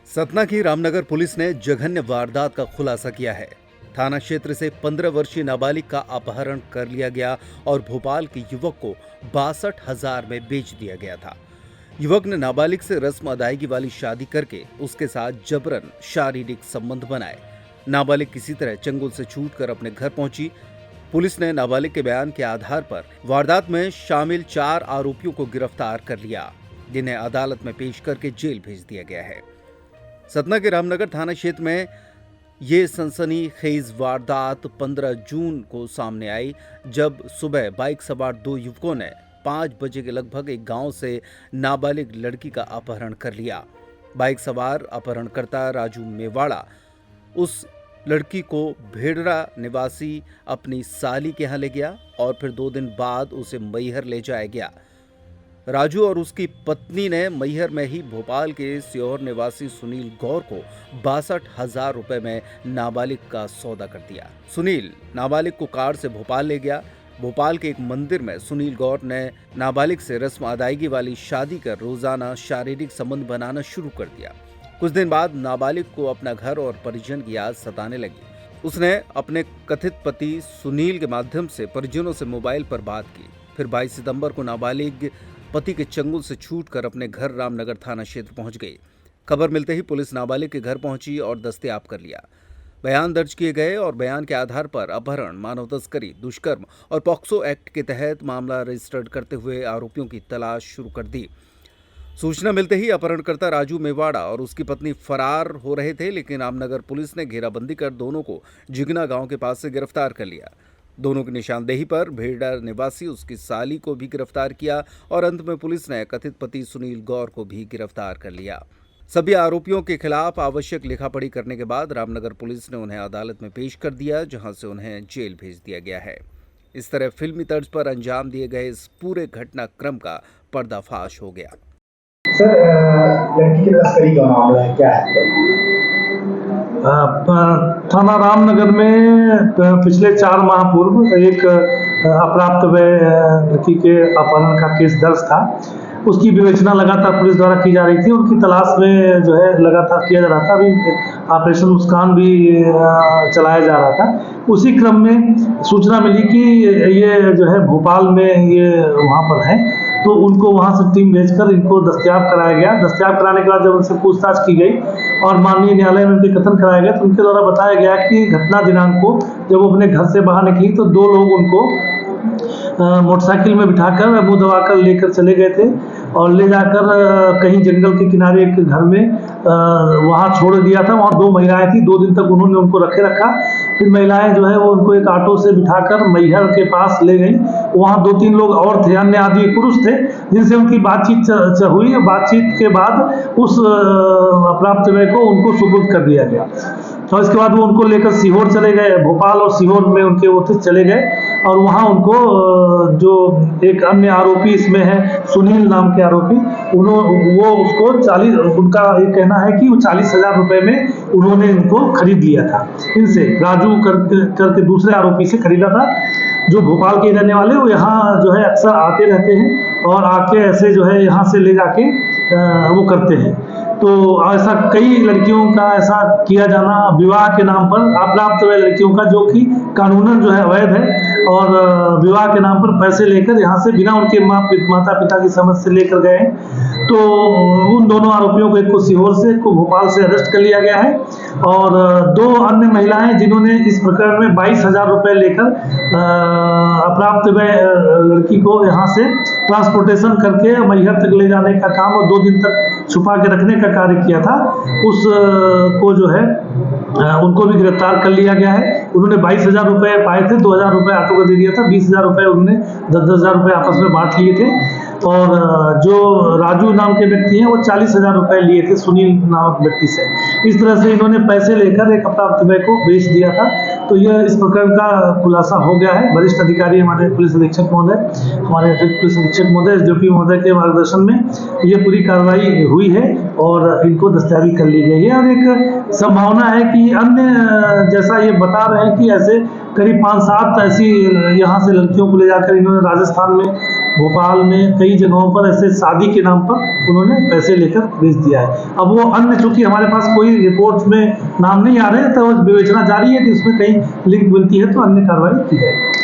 सतना की रामनगर पुलिस ने जघन्य वारदात का खुलासा किया है। थाना क्षेत्र से 15 वर्षीय नाबालिग का अपहरण कर लिया गया और भोपाल के युवक को 62,000 में बेच दिया गया था। युवक ने नाबालिग से रस्म अदायगी वाली शादी करके उसके साथ जबरन शारीरिक संबंध बनाए। नाबालिग किसी तरह चंगुल से छूटकर अपने घर पहुंची। पुलिस ने नाबालिग के बयान के आधार पर वारदात में शामिल 4 आरोपियों को गिरफ्तार कर लिया, जिन्हें अदालत में पेश करके जेल भेज दिया गया है। सतना के रामनगर थाना क्षेत्र में ये सनसनीखेज वारदात 15 जून को सामने आई, जब सुबह बाइक सवार 2 युवकों ने 5 बजे के लगभग एक गांव से नाबालिग लड़की का अपहरण कर लिया। बाइक सवार अपहरणकर्ता राजू मेवाड़ा उस लड़की को भेड़रा निवासी अपनी साली के यहाँ ले गया और फिर 2 दिन बाद उसे मैहर ले जाया गया। राजू और उसकी पत्नी ने मैहर में ही भोपाल के सियोर निवासी सुनील गौर को 62,000 रुपए में नाबालिग का सौदा कर दिया। सुनील नाबालिग को कार से भोपाल ले गया। भोपाल के एक मंदिर में सुनील गौर ने नाबालिग से रस्म अदायगी वाली शादी कर रोजाना शारीरिक संबंध बनाना शुरू कर दिया। कुछ दिन बाद नाबालिग को अपना घर और परिजन की याद सताने लगी। उसने अपने कथित पति सुनील के माध्यम से परिजनों से मोबाइल पर बात की। फिर 22 सितंबर को नाबालिग पति के चंगुल से छूटकर अपने घर रामनगर थाना क्षेत्र पहुंच गई। खबर मिलते ही पुलिस नाबालिग के घर पहुंची और दस्तयाब कर लिया। बयान दर्ज किए गए और बयान के आधार पर अपहरण, मानव तस्करी, दुष्कर्म और पॉक्सो एक्ट के तहत मामला रजिस्टर्ड करते हुए आरोपियों की तलाश शुरू कर दी। सूचना मिलते ही अपहरणकर्ता राजू मेवाड़ा और उसकी पत्नी फरार हो रहे थे, लेकिन रामनगर पुलिस ने घेराबंदी कर दोनों को जिगना गांव के पास से गिरफ्तार कर लिया। दोनों की निशानदेही पर भेड़ा निवासी उसकी साली को भी गिरफ्तार किया और अंत में पुलिस ने कथित पति सुनील गौर को भी गिरफ्तार कर लिया। सभी आरोपियों के खिलाफ आवश्यक लिखापढ़ी करने के बाद रामनगर पुलिस ने उन्हें अदालत में पेश कर दिया, जहां से उन्हें जेल भेज दिया गया है। इस तरह फिल्मी तर्ज पर अंजाम दिए गए इस पूरे घटनाक्रम का पर्दाफाश हो गया। सर, लड़की की तस्करी का मामला है, क्या है? थाना रामनगर में पिछले 4 माह पूर्व एक अप्राप्त वय लड़की के अपहरण का केस दर्ज था। उसकी विवेचना लगातार पुलिस द्वारा की जा रही थी। उनकी तलाश में जो है लगातार किया जा रहा था। अभी ऑपरेशन मुस्कान भी चलाया जा रहा था। उसी क्रम में सूचना मिली कि ये जो है भोपाल में ये वहाँ पर है, तो उनको वहाँ से टीम भेजकर इनको दस्तयाब कराया गया। दस्तयाब कराने के बाद जब उनसे पूछताछ की गई और माननीय न्यायालय में उनके कथन कराया गया, तो उनके द्वारा बताया गया कि घटना दिनांक को जब वो अपने घर से बाहर निकली तो 2 लोग उनको मोटरसाइकिल में बिठाकर मुंह दबाकर लेकर चले गए थे और ले जाकर कहीं जंगल के किनारे एक घर में वहाँ छोड़ दिया था। वहाँ 2 महिलाएं थी। 2 दिन तक उन्होंने उनको रखा। फिर महिलाएं जो है वो उनको एक ऑटो से बिठाकर मैहर के पास ले गई। वहाँ 2-3 लोग और थे, अन्य आदमी पुरुष थे, जिनसे उनकी बातचीत हुई। बातचीत के बाद उस अप्राप्त वय को उनको सुपुर्द कर दिया गया और इसके बाद वो उनको लेकर सीहोर चले गए। भोपाल और सीहोर में उनके ऑफिस चले गए और वहाँ उनको जो एक अन्य आरोपी इसमें है सुनील नाम के आरोपी, वो उसको 40, उनका ये कहना है कि वो 40,000 रुपए में उन्होंने इनको खरीद लिया था। इनसे राजू करके दूसरे आरोपी से खरीदा था, जो भोपाल के रहने वाले। वो यहाँ जो है अक्सर आते रहते हैं और आके ऐसे जो है यहाँ से ले जाके वो करते हैं। तो ऐसा कई लड़कियों का ऐसा किया जाना विवाह के नाम पर, अप्राप्त वय लड़कियों का, जो कि कानूनन जो है अवैध है, और विवाह के नाम पर पैसे लेकर यहाँ से बिना उनके माता पिता की समझ से लेकर गए। तो उन दोनों आरोपियों को, एक को सीहोर से, एक को भोपाल से अरेस्ट कर लिया गया है और 2 अन्य महिलाएं जिन्होंने इस प्रकरण में 22,000 रुपये लेकर अप्राप्त वय लड़की को यहाँ से ट्रांसपोर्टेशन करके मैहर तक ले जाने का काम और 2 दिन तक छुपा के रखने का कार्य किया था, उस को जो है उनको भी गिरफ्तार कर लिया गया है। उन्होंने 22,000 रुपये पाए थे, 2,000 रुपये ऑटो को दे दिया था, 20,000 रुपये उन्होंने 10,000 रुपये आपस में बांट लिए थे। और जो राजू नाम के व्यक्ति हैं वो 40,000 रुपये लिए थे सुनील नामक व्यक्ति से। इस तरह से इन्होंने पैसे लेकर एक अप्राप्त वय को बेच दिया था। तो यह इस प्रकरण का खुलासा हो गया है। वरिष्ठ अधिकारी हमारे पुलिस अधीक्षक महोदय, हमारे अतिरिक्त पुलिस अधीक्षक महोदय, एसडीओपी महोदय के मार्गदर्शन में ये पूरी कार्रवाई हुई है और इनको दस्तयाबी कर ली गई है। और एक संभावना है कि अन्य, जैसा ये बता रहे हैं कि ऐसे करीब 5-7 ऐसी यहाँ से लड़कियों को ले जाकर इन्होंने राजस्थान में भोपाल में कई जगहों पर ऐसे शादी के नाम पर उन्होंने पैसे लेकर भेज दिया है। अब वो अन्य, चूंकि हमारे पास कोई रिपोर्ट्स में नाम नहीं आ रहे हैं, तो विवेचना जारी है कि उसमें कहीं लिंक मिलती है तो अन्य कार्रवाई की जाएगी।